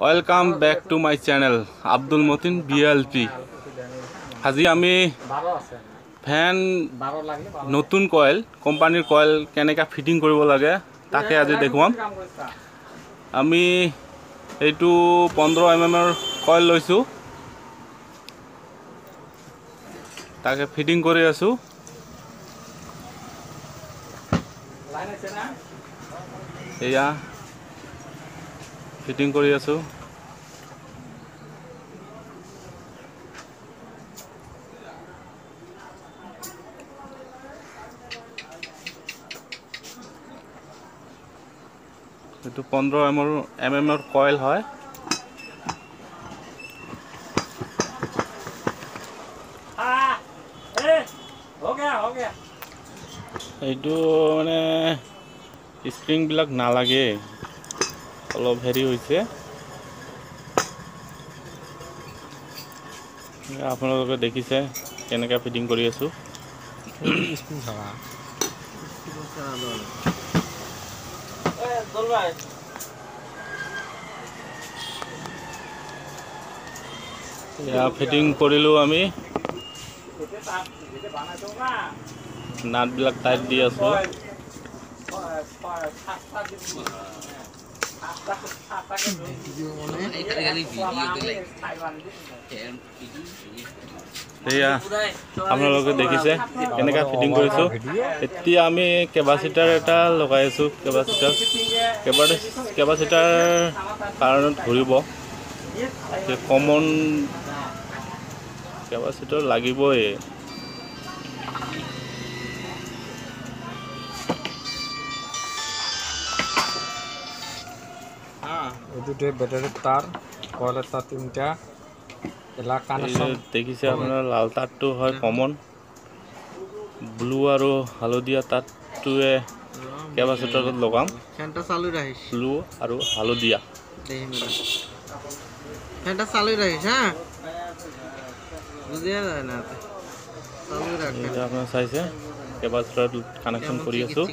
Welcome back to my channel Abdul Matin BLP. আজি আমি fan নতুন কয়েল কোম্পানির কয়েল কেনেকা ফিটিং কৰিব লাগে তাকে আজি দেখুৱাম। আমি এইটো 15 mm কয়েল লৈছো, তাকে ফিটিং কৰি আছো। এয়া ফিটিং কৰি আছো। এইটো 15 mm কয়েল হয়। এইটো মানে স্প্ৰিং বিলাক নালাগে, অলপ হেৰি হৈছে। আপোনালোকে দেখিছে কেনেকৈ ফিটিং কৰি আছো। ফিটিং কৰিলো আমি, নাট বিলাক টাইট দি আছো। এয়া আপোনালোকে দেখিছে কেনেকৈ ফিটিং কৰিছো। এতিয়া আমি কেপাচিটাৰ এটা লগাই আছো। কেপাচিটাৰ কাৰণত ঘূৰিব, কমন কেপাচিটাৰ লাগিবই। দুটো ব্যাটাৰিৰ তাৰ, কয়েলেৰ তাৰ তিনটা, দেখিছে আপোনাৰ লাল তাৰটো হয় কমন, ব্লু আৰু হালধীয়া তাৰটোৱে কেপাচিটাৰত লগাম। ফ্যানটা চালু ৰাখিস, ব্লু আৰু হালধীয়া দেখি মেলা ফ্যানটা চালু ৰাখিস। হ্যাঁ, বুঝিয়া যায় না, চালু ৰাখ। এটা আপোনাৰ চাইছে কেপাচিটাৰত কানেকশ্যন কৰি আছো।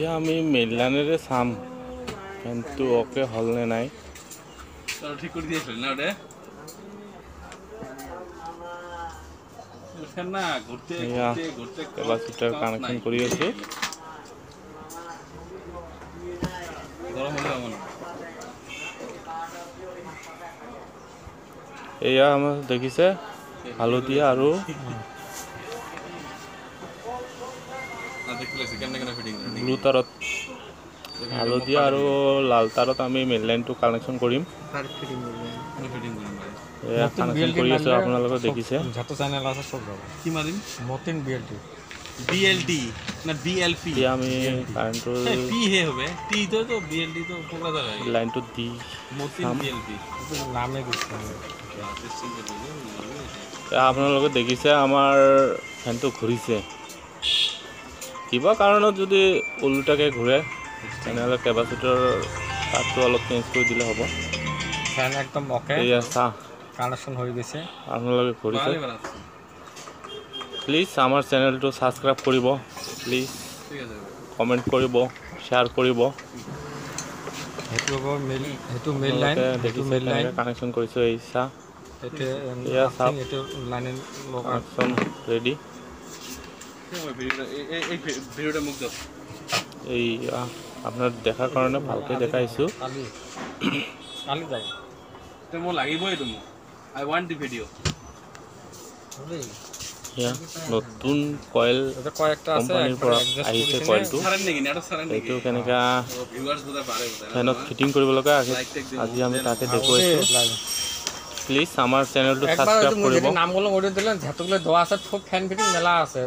এতিয়া আমি মেইনলাইনেৰে চাম ফেনটো অকে হ'ল নে নাই। ঠিক কৰি দিয়েছিল না ওটা না ঘুৰতে ঘুৰতে কেপাসিটাৰ কানেকশন কৰি আছো। গৰম হলে আমন এয়া আমাৰ দেখিছে হালধীয়া আৰু ব্লু তাৰত, হালধীয়া আৰু লাল তাৰত আমি মেইন লাইনটো কানেকশ্যন কৰিম। এয়া কানেকশ্যন কৰি আছো, আপোনালোকে দেখিছে। যত চ্যানেল আছে সব যাব। কি মাৰিম? মতিন বিএলটি বিএলটি না বিএলপি? এতিয়া আমি কাৰেন্টৰ পি হে হবে, টি তো বিএলটি তো কোকড়া জায়গা है। লাইনটো দি মতিন বিএলপি নামে দিছে। আপোনালোকে দেখিছে আমাৰ ফেনটো ঘূৰিছে। কিবা কাৰণত যদি উল্টাকে ঘূৰে তেনেহ'লে কেপাচিটৰ তাতটো অলপ চেঞ্জ কৰি দিলে হ'ব। ফ্যান একদম ওকে, এয়া চাহ কানেকশন হয়ে গেছে। আপোনালোকে ঘূৰিছে। প্লিজ আমাৰ চেনেলটো ছাবস্ক্ৰাইব কৰিব, প্লিজ কমেণ্ট কৰিব, শ্বেয়াৰ কৰিব। সেইটো হ'ব মেইল, সেইটো মেইল লাইন, সেইটো মেইল লাইন কানেকশ্যন কৰিছোঁ। এই চাহ এয়া চাওক, এইটো লাইন কানেকশ্যন ৰেডি। এই আপোনাৰ দেখাৰ কাৰণে ভালকৈ দেখাইছোঁ। কালি যাব মই লাগিবই তো মোক। আই ওয়ান্ট দি ভিডিও। নতুন কয়েল কোম্পানীৰ পৰা আহিছে কয়েলটো। এইটো কেনেকৈ ফেনত ফিটিং কৰিব লগা আজি আমি তাকে দেখুৱাইছোঁ। প্লিজ আমাৰ চেনেলটো ছাবস্ক্ৰাইব কৰিব। নাম গুলো দিলেন, ঝাতুগুলো দেওয়া আছে, খুব ফ্যান ফিটিং মেলা আছে।